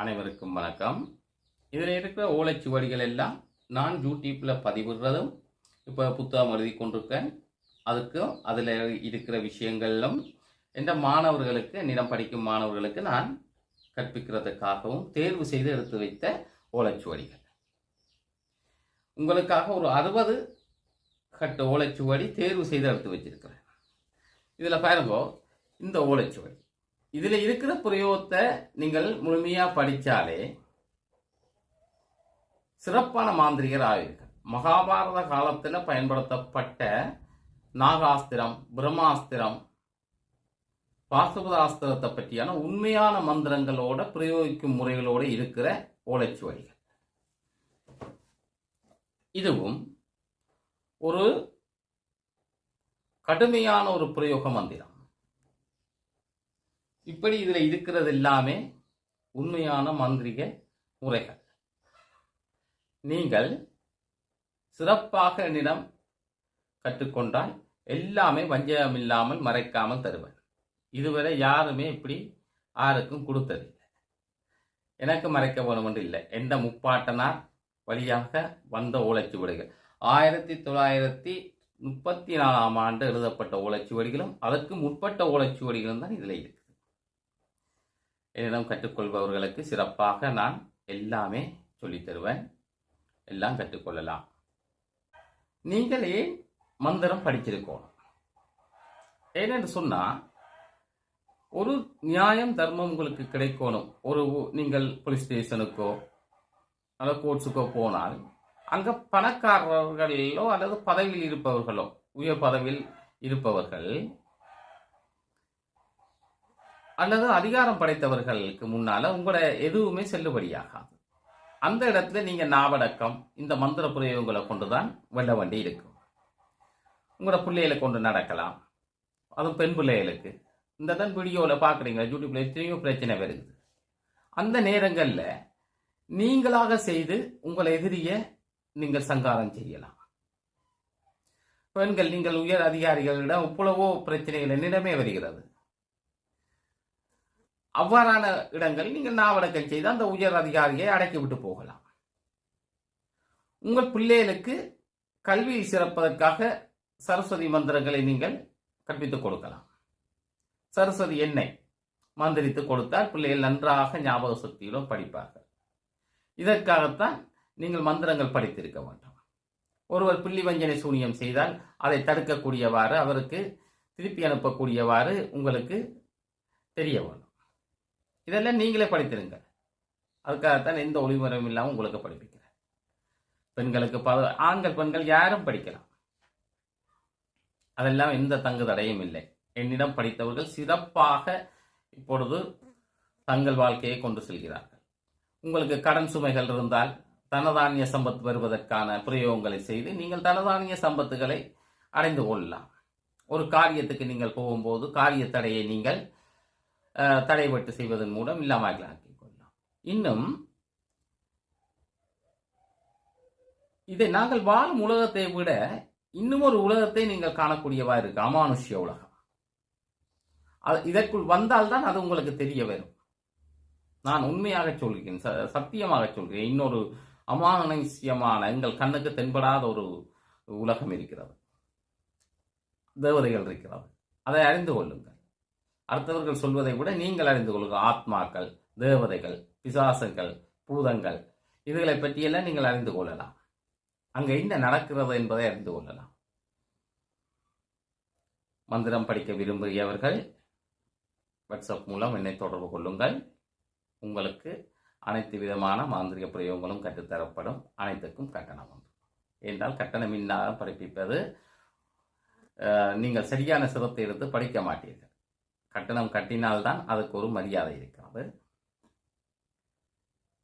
அனைவருக்கும் வணக்கம். இதில் இருக்கிற ஓலைச்சுவடிகள் எல்லாம் நான் யூடியூப்பில் பதிவிடுறதும் இப்போ புத்தகம் எழுதி கொண்டிருக்கேன். அதுக்கும் அதில் இருக்கிற விஷயங்களும் எந்த மாணவர்களுக்கு, என்னிடம் படிக்கும் மாணவர்களுக்கு நான் கற்பிக்கிறதுக்காகவும் தேர்வு செய்து எடுத்து வைத்த ஓலைச்சுவடிகள். உங்களுக்காக ஒரு 60 கட்டு ஓலைச்சுவடி தேர்வு செய்து எடுத்து வச்சிருக்கிறேன். இதில் பாருங்க, இந்த ஓலைச்சுவடி இதில் இருக்கிற பிரயோகத்தை நீங்கள் முழுமையாக படித்தாலே சிறப்பான மாந்திரிகர் ஆவீர்கள். மகாபாரத காலத்தில் பயன்படுத்தப்பட்ட நாகாஸ்திரம், பிரம்மாஸ்திரம், பாசுபதாஸ்திரத்தை பற்றியான உண்மையான மந்திரங்களோட பிரயோகிக்கும் முறைகளோடு இருக்கிற ஓலைச்சுவடிகள். இதுவும் ஒரு கடுமையான ஒரு பிரயோக மந்திரம். இப்படி இதில் இருக்கிறது எல்லாமே உண்மையான மாந்திரிக முறைகள். நீங்கள் சிறப்பாக என்னிடம் கற்றுக்கொண்டால் எல்லாமே வஞ்சகம் இல்லாமல் மறைக்காமல் தருவேன். இதுவரை யாருமே இப்படி யாருக்கும் கொடுத்ததில்லை. எனக்கு மறைக்க வேணும் என்று இல்லை. எந்த முப்பாட்டனார் வழியாக வந்த ஓலைச்சுவடிகள் 1934ஆம் ஆண்டு எழுதப்பட்ட ஓலைச்சுவடிகளும் அதற்கு முற்பட்ட ஓலைச்சுவடிகளும் தான் இதில் இருக்கு. என்னிடம் கற்றுக்கொள்பவர்களுக்கு சிறப்பாக நான் எல்லாமே சொல்லித் தருவேன். எல்லாம் கற்றுக்கொள்ளலாம். நீங்கள் ஏன் மந்திரம் படிச்சிருக்கணும்? ஏனென்று சொன்னால், ஒரு நியாயம் தர்மம் உங்களுக்கு கிடைக்கணும். நீங்கள் போலீஸ் ஸ்டேஷனுக்கோ அல்லது கோர்ட்ஸுக்கோ போனால் அங்கே பணக்காரர்களோ அல்லது பதவியில் இருப்பவர்களோ, உயர் பதவியில் இருப்பவர்கள் அல்லது அதிகாரம் படைத்தவர்களுக்கு முன்னால உங்களோட எதுவுமே செல்லுபடியாகாது. அந்த இடத்துல நீங்க நாவடக்கம், இந்த மந்திர பிரயோகங்களை கொண்டுதான் வெல்ல வேண்டி இருக்கும். உங்களோட பிள்ளைகளை கொண்டு நடக்கலாம். அதுவும் பெண் பிள்ளைகளுக்கு இந்த தான் வீடியோவில் பார்க்குறீங்க, யூடியூப்ல எத்தனையோ பிரச்சனை வருது. அந்த நேரங்களில் நீங்களாக செய்து உங்கள் எதிரிய நீங்கள் சங்காரம் செய்யலாம். பெண்கள், நீங்கள் உயர் அதிகாரிகளிடம் எவ்வளவோ பிரச்சனைகள் என்னிடமே வருகிறது. அவ்வாறான இடங்களில் நீங்கள் நாவடக்கம் செய்து அந்த உயர் அதிகாரியை அடக்கி விட்டு போகலாம். உங்கள் பிள்ளைகளுக்கு கல்வியில் சிறப்பதற்காக சரஸ்வதி மந்திரங்களை நீங்கள் கற்பித்துக் கொடுக்கலாம். சரஸ்வதி எண்ணெய் மந்திரித்து கொடுத்தால் பிள்ளைகள் நன்றாக ஞாபக சக்தியுடன் படிப்பார்கள். இதற்காகத்தான் நீங்கள் மந்திரங்கள் படித்திருக்க வேண்டும். ஒருவர் பில்லி வஞ்சனை சூனியம் செய்தால் அதை தடுக்கக்கூடியவாறு, அவருக்கு திருப்பி அனுப்பக்கூடியவாறு உங்களுக்கு தெரிய வேண்டும். இதெல்லாம் நீங்களே படித்திருங்க. அதுக்காகத்தான் எந்த ஒளிமுறையும் இல்லாமல் உங்களுக்கு படிப்பிக்கிறேன். பெண்களுக்கு ஆண்கள் பெண்கள் யாரும் படிக்கலாம். அதெல்லாம் எந்த தங்கு தடையும் இல்லை. என்னிடம் படித்தவர்கள் சிறப்பாக இப்பொழுது தங்கள் வாழ்க்கையை கொண்டு செல்கிறார்கள். உங்களுக்கு கடன் சுமைகள் இருந்தால் தனதானிய சம்பத்து வருவதற்கான பிரயோகங்களை செய்து நீங்கள் தனதானிய சம்பத்துகளை அடைந்து கொள்ளலாம். ஒரு காரியத்துக்கு நீங்கள் போகும்போது காரிய தடையை நீங்கள் தடைபட்டு செய்வதன் மூலம் இல்லாமல் ஆக்கிக் கொள்ளலாம். இன்னும் இதை நாங்கள் வாழும் உலகத்தை விட இன்னும் ஒரு உலகத்தை நீங்கள் காணக்கூடியவா இருக்கு, அமானுஷ்ய உலகம். இதற்குள் வந்தால்தான் அது உங்களுக்கு தெரிய வரும். நான் உண்மையாக சொல்கிறேன், சத்தியமாக சொல்கிறேன். இன்னொரு அமானுஷ்யமான, எங்கள் கண்ணுக்கு தென்படாத ஒரு உலகம் இருக்கிறது, தேவதைகள் இருக்கிறது. அதை அறிந்து கொள்ளுங்கள். அடுத்தவர்கள் சொல்வதை விட நீங்கள் அறிந்து கொள்ளுங்கள். ஆத்மாக்கள், தேவதைகள், பிசாசுகள், பூதங்கள், இதுகளை பற்றியெல்லாம் நீங்கள் அறிந்து கொள்ளலாம். அங்கே என்ன நடக்கிறது என்பதை அறிந்து கொள்ளலாம். மந்திரம் படிக்க விரும்பியவர்கள் வாட்ஸ்அப் மூலம் என்னை தொடர்பு கொள்ளுங்கள். உங்களுக்கு அனைத்து விதமான மாந்திரிக பிரயோகங்களும் கற்றுத்தரப்படும். அனைத்துக்கும் கட்டணம் உண்டு. என்றால் கட்டணம் இல்லாத படிப்பிப்பது நீங்கள் சரியான சிரத்தை எடுத்து படிக்க மாட்டீர்கள். கட்டணம் கட்டினால்தான் அதுக்கு ஒரு மரியாதை இருக்கிறது.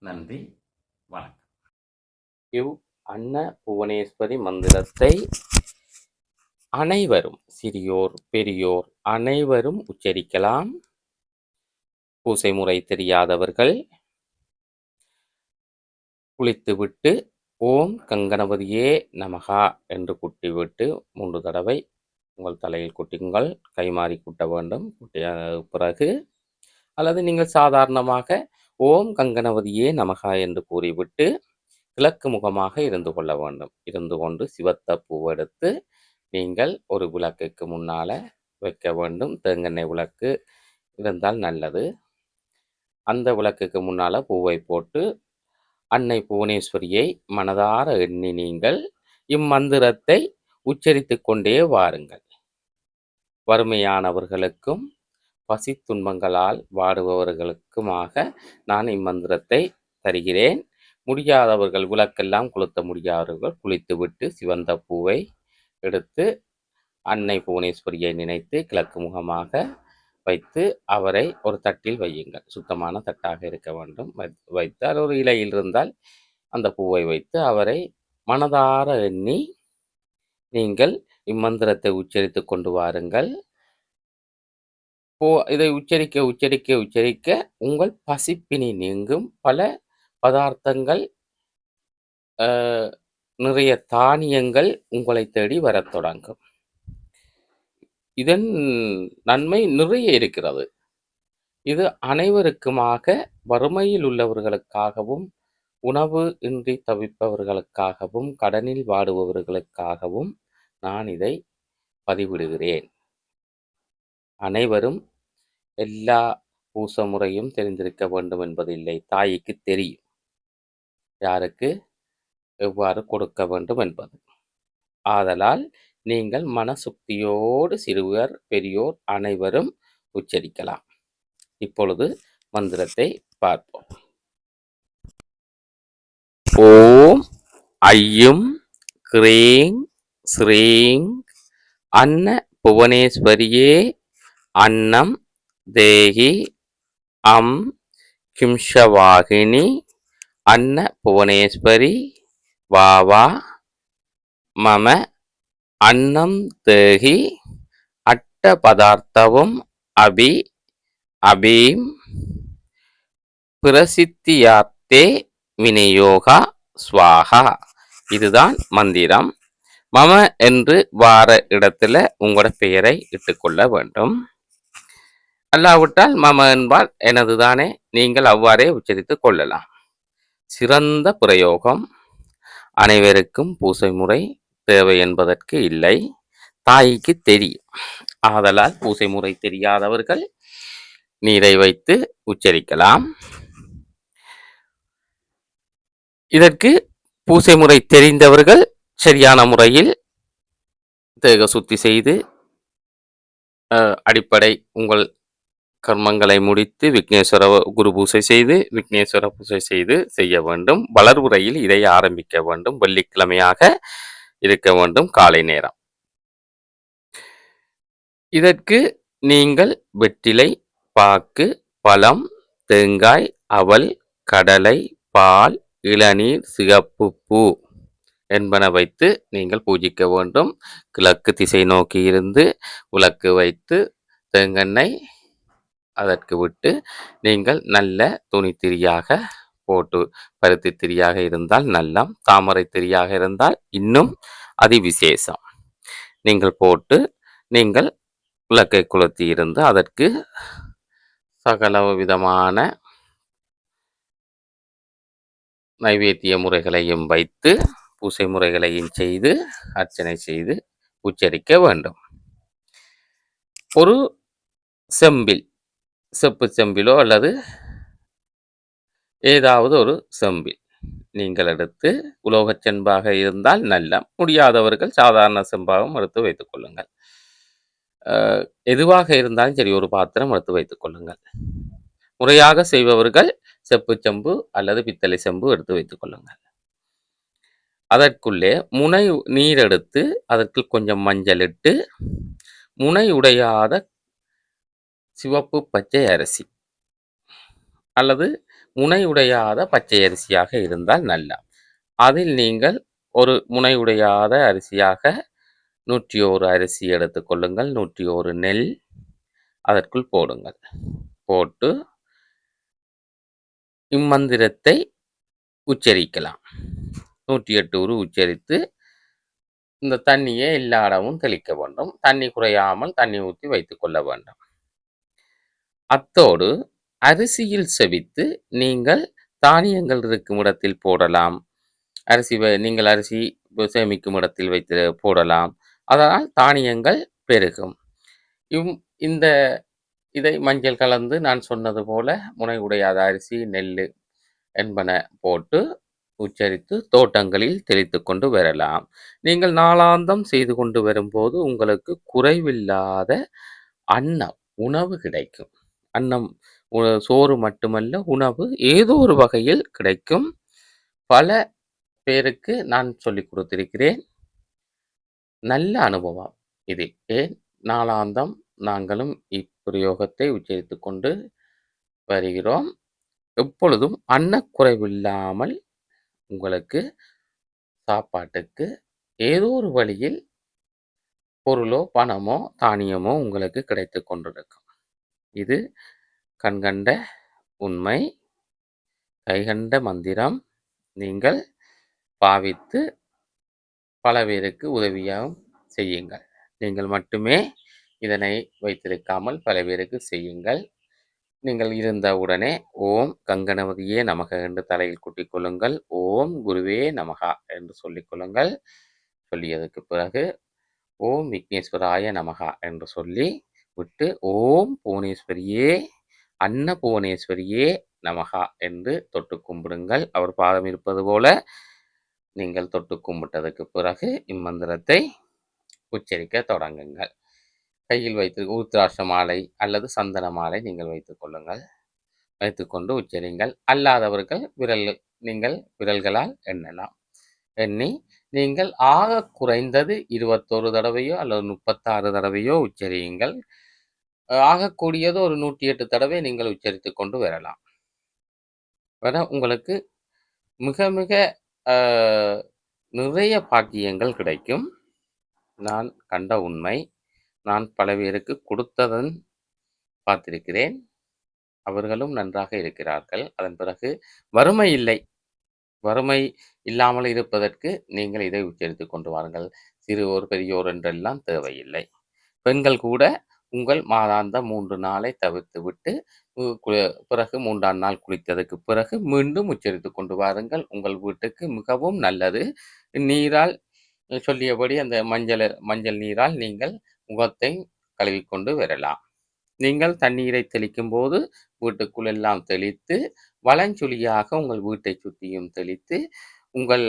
நன்றி, வணக்கம். அன்ன புவனேஸ்வரி மந்திரத்தை அனைவரும், சிறியோர் பெரியோர் அனைவரும் உச்சரிக்கலாம். பூசை முறை தெரியாதவர்கள் குளித்துவிட்டு ஓம் கங்கணபதியே நமகா என்று குட்டிவிட்டு 3 தடவை உங்கள் தலையில் குட்டுங்கள். கைமாறி குட்ட வேண்டும். குட்டிய பிறகு அல்லது நீங்கள் சாதாரணமாக ஓம் கங்கணபதியே நமகா என்று கூறிவிட்டு கிழக்கு முகமாக இருந்து கொள்ள வேண்டும். இருந்து கொண்டு சிவத்த பூவெடுத்து நீங்கள் ஒரு விளக்குக்கு முன்னால வைக்க வேண்டும். தேங்கெண்ணெய் விளக்கு இருந்தால் நல்லது. அந்த விளக்குக்கு முன்னால பூவை போட்டு அன்னை புவனேஸ்வரியை மனதார எண்ணி நீங்கள் இம்மந்திரத்தை உச்சரித்துக் கொண்டே வாருங்கள். வறுமையானவர்களுக்கும் பசி துன்பங்களால் வாடுபவர்களுக்குமாக நான் இம்மந்திரத்தை தருகிறேன். முடியாதவர்கள், விளக்கெல்லாம் கொளுத்த முடியாதவர்கள் குளித்துவிட்டு சிவந்த பூவை எடுத்து அன்னை புவனேஸ்வரியை நினைத்து கிழக்கு முகமாக வைத்து அவரை ஒரு தட்டில் வையுங்கள். சுத்தமான தட்டாக இருக்க வேண்டும். வைத்தால் ஒரு இலையில் இருந்தால் அந்த பூவை வைத்து அவரை மனதார எண்ணி நீங்கள் இம்மந்திரத்தை உச்சரித்துக் கொண்டு வாருங்கள். இதை உச்சரிக்க உச்சரிக்க உச்சரிக்க உங்கள் பசிப்பினி நீங்கும். பல பதார்த்தங்கள், நிறைய தானியங்கள் உங்களை தேடி வரத் தொடங்கும். இதன் நன்மை நிறைய இருக்கிறது. இது அனைவருக்குமாக, வறுமையில் உள்ளவர்களுக்காகவும், உணவு இன்றி தவிப்பவர்களுக்காகவும், கடனில் வாடுபவர்களுக்காகவும் நான் இதை பதிவிடுகிறேன். அனைவரும் எல்லா பூச முறையும் தெரிந்திருக்க வேண்டும் என்பதில்லை. தாய்க்கு தெரியும் யாருக்கு எவ்வாறு கொடுக்க வேண்டும் என்பது. ஆதலால் நீங்கள் மனசுக்தியோடு சிறுவர் பெரியோர் அனைவரும் உச்சரிக்கலாம். இப்பொழுது மந்திரத்தை பார்ப்போம். ஓம் ஐயும் கிரீங் ஸ்ரீங் அன்ன புவனேஸ்வரியே அன்னம் தேகி அம் கிம்ஷவாகினி அன்ன புவனேஸ்வரி வாவா மம அன்னம் தேகி அட்ட பதார்த்தவும் அபி அபீம் பிரசித்தியார்த்தே விநியோகா ஸ்வாகா. இதுதான் மந்திரம். மம என்று வார இடத்துல உங்களோட பெயரை இட்டுக்கொள்ள வேண்டும். அல்லாவிட்டால் மம என்பால் எனது தானே, நீங்கள் அவ்வாறே உச்சரித்துக் கொள்ளலாம். சிறந்த பிரயோகம். அனைவருக்கும் பூசை முறை தேவை என்பதற்கு இல்லை. தாய்க்கு தெரியும். ஆதலால் பூசை முறை தெரியாதவர்கள் நீரை வைத்து உச்சரிக்கலாம். இதற்கு பூசை முறை தெரிந்தவர்கள் சரியான முறையில் தேக சுத்தி செய்து அடிப்படை உங்கள் கர்மங்களை முடித்து விக்னேஸ்வர குரு பூசை செய்து விக்னேஸ்வர பூசை செய்து செய்ய வேண்டும். வளர்வுறையில் இதை ஆரம்பிக்க வேண்டும். வெள்ளிக்கிழமையாக இருக்க வேண்டும், காலை நேரம். இதற்கு நீங்கள் வெற்றிலை, பாக்கு, பழம், தேங்காய், அவல், கடலை, பால், இளநீர், சிகப்பு பூ என்பன வைத்து நீங்கள் பூஜிக்க வேண்டும். கிழக்கு திசை நோக்கி இருந்து விளக்கு வைத்து தேங்கெண்ணெய் அதற்கு விட்டு நீங்கள் நல்ல துணி திரியாக போட்டு, பருத்தி திரியாக இருந்தால் நல்லம், தாமரை திரியாக இருந்தால் இன்னும் அதி விசேஷம். நீங்கள் போட்டு நீங்கள் விளக்கை கொளுத்தி இருந்து அதற்கு சகல விதமான நைவேத்திய முறைகளையும் வைத்து பூசை முறைகளையும் செய்து அர்ச்சனை செய்து உச்சரிக்க வேண்டும். ஒரு செம்பில், செப்பு செம்பிலோ அல்லது ஏதாவது ஒரு செம்பில் நீங்கள் எடுத்து, உலோகச் செம்பாக இருந்தால் நல்ல, முடியாதவர்கள் சாதாரண செம்பாகவும் எடுத்து வைத்துக் கொள்ளுங்கள். எதுவாக இருந்தாலும் சரி, ஒரு பாத்திரம் எடுத்து வைத்துக் கொள்ளுங்கள். முறையாக செய்பவர்கள் செப்பு செம்பு அல்லது பித்தளை செம்பு எடுத்து வைத்துக் கொள்ளுங்கள். அதற்குள்ளே முனை நீர் எடுத்து அதற்கு கொஞ்சம் மஞ்சள் இட்டு, முனை உடையாத சிவப்பு பச்சை அரிசி அல்லது முனை உடையாத பச்சை அரிசியாக இருந்தால் நல்ல, அதில் நீங்கள் ஒரு முனை உடையாத அரிசியாக 101 அரிசி எடுத்துக் கொள்ளுங்கள். 101 நெல் அதற்குள் போடுங்கள். போட்டு இம்மந்திரத்தை உச்சரிக்கலாம். 108 உரு உச்சரித்து இந்த தண்ணியை எல்லா இடமும் தெளிக்க வேண்டும். தண்ணி குறையாமல் தண்ணி ஊற்றி வைத்துக் கொள்ள வேண்டும். அத்தோடு அரிசியில் செவித்து நீங்கள் தானியங்கள் இருக்கும் இடத்தில் போடலாம். நீங்கள் அரிசி சேமிக்கும் இடத்தில் வைத்து போடலாம். அதனால் தானியங்கள் பெருகும். இம் இந்த இதை மஞ்சள் கலந்து நான் சொன்னது போல முனை உடையாத அரிசி, நெல்லு என்பன போட்டு உச்சரித்து தோட்டங்களில் தெளித்துக் கொண்டு வரலாம். நீங்கள் நாளாந்தம் செய்து கொண்டு வரும்போது உங்களுக்கு குறைவில்லாத அன்னம், உணவு கிடைக்கும். அன்னம் சோறு மட்டுமல்ல, உணவு ஏதோ ஒரு வகையில் கிடைக்கும். பல பேருக்கு நான் சொல்லிக் கொடுத்திருக்கிறேன். நல்ல அனுபவம் இது. ஏன் நாளாந்தம் நாங்களும் இப்பிரயோகத்தை உச்சரித்துக் கொண்டு வருகிறோம். எப்பொழுதும் அன்னக்குறைவில்லாமல் உங்களுக்கு சாப்பாட்டுக்கு ஏதோ ஒரு வழியில் பொருளோ, பணமோ, தானியமோ உங்களுக்கு கிடைத்துக் கொண்டிருக்கும். இது கண்கண்ட உண்மை, கைகண்ட மந்திரம். நீங்கள் பாவித்து பல பேருக்கு உதவியாகவும் செய்யுங்கள். நீங்கள் மட்டுமே இதனை வைத்திருக்காமல் பல பேருக்கு செய்யுங்கள். நீங்கள் இருந்த உடனே ஓம் கங்கணபதியே நமக என்று தலையில் கூட்டிக் கொள்ளுங்கள். ஓம் குருவே நமகா என்று சொல்லிக் கொள்ளுங்கள். சொல்லியதற்கு பிறகு ஓம் விக்னேஸ்வராய நமகா என்று சொல்லி விட்டு ஓம் புவனேஸ்வரியே அன்னபுவனேஸ்வரியே நமகா என்று தொட்டு கும்பிடுங்கள். அவர் பாதம் இருப்பது போல நீங்கள் தொட்டு கும்பிட்டதற்கு பிறகு இம்மந்திரத்தை உச்சரிக்க தொடங்குங்கள். கையில் வைத்து ஊத்ராட்ச மாலை அல்லது சந்தன மாலை நீங்கள் வைத்துக் கொள்ளுங்கள். வைத்துக்கொண்டு உச்சரிங்கள். அல்லாதவர்கள் நீங்கள் விரல்களால் எண்ணலாம். எண்ணி நீங்கள் ஆக குறைந்தது 21 தடவையோ அல்லது 36 தடவையோ உச்சரியுங்கள். ஆகக்கூடியது ஒரு 108 தடவை நீங்கள் உச்சரித்துக் கொண்டு வரலாம். உங்களுக்கு மிக மிக நிறைய பாக்கியங்கள் கிடைக்கும். நான் கண்ட உண்மை. நான் பல பேருக்கு கொடுத்ததன் பார்த்திருக்கிறேன். அவர்களும் நன்றாக இருக்கிறார்கள். அதன் பிறகு வறுமை இல்லை. வறுமை இல்லாமல் இருப்பதற்கு நீங்கள் இதை உச்சரித்துக் கொண்டு வாருங்கள். சிறுவோர் பெரியோர் என்றெல்லாம் தேவையில்லை. பெண்கள் கூட உங்கள் மாதாந்த 3 நாளை தவிர்த்து விட்டு பிறகு 3ஆம் நாள் குளித்ததற்கு பிறகு மீண்டும் உச்சரித்துக் கொண்டு வாருங்கள். உங்கள் வீட்டுக்கு மிகவும் நல்லது. நீரால் சொல்லியபடி அந்த மஞ்சள் நீரால் நீங்கள் முகத்தை கழுவிக்கொண்டு வரலாம். நீங்கள் தண்ணீரை தெளிக்கும் போது வீட்டுக்குள் எல்லாம் தெளித்து வலஞ்சுழியாக உங்கள் வீட்டை சுற்றியும் தெளித்து உங்கள்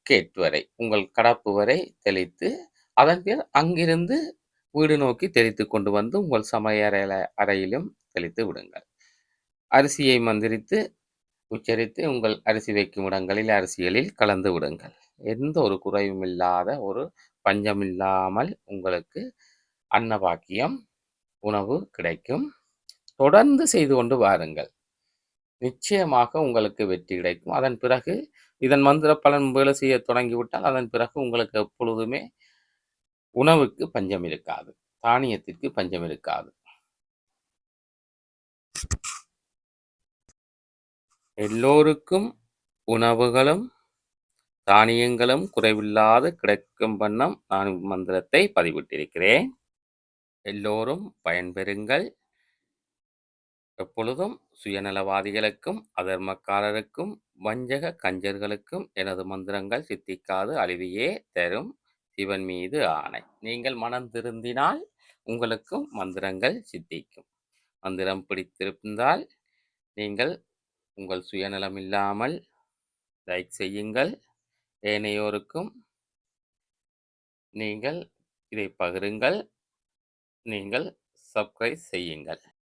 கேட் வரை உங்கள் கடப்பு வரை தெளித்து அதன் பின் அங்கிருந்து வீடு நோக்கி தெளித்து கொண்டு வந்து உங்கள் அறையிலும் தெளித்து விடுங்கள். அரிசியை மந்திரித்து உச்சரித்து உங்கள் அரிசி வைக்கும் இடங்களில் அரிசிகளில் கலந்து விடுங்கள். எந்த ஒரு குறைவும் இல்லாத ஒரு பஞ்சமில்லாமல் உங்களுக்கு அன்னபாக்கியம் உணவு கிடைக்கும். தொடர்ந்து செய்து கொண்டு வாருங்கள். நிச்சயமாக உங்களுக்கு வெற்றி கிடைக்கும். அதன் பிறகு இதன் மந்திர பலன் வேலை செய்ய தொடங்கிவிட்டால் அதன் பிறகு உங்களுக்கு எப்பொழுதுமே உணவுக்கு பஞ்சம் இருக்காது. தானியத்திற்கு பஞ்சம் இருக்காது. எல்லோருக்கும் உணவுகளும் தானியங்களும் குறைவில்லாது கிடைக்கும் வண்ணம் நான் மந்திரத்தை பதிவிட்டிருக்கிறேன். எல்லோரும் பயன்பெறுங்கள். எப்பொழுதும் சுயநலவாதிகளுக்கும் அதர்மக்காரருக்கும் வஞ்சக கஞ்சர்களுக்கும் எனது மந்திரங்கள் சித்திக்காது அழிவையே தரும். சிவன் மீது ஆணை. நீங்கள் மனம் திருந்தினால் உங்களுக்கும் மந்திரங்கள் சித்திக்கும். மந்திரம் பிடித்திருந்தால் நீங்கள் உங்கள் சுயநலம் இல்லாமல் லைக் செய்யுங்கள். ஏனையோருக்கும் நீங்கள் இதை பகிருங்கள். நீங்கள் சப்ஸ்கிரைப் செய்யுங்கள்.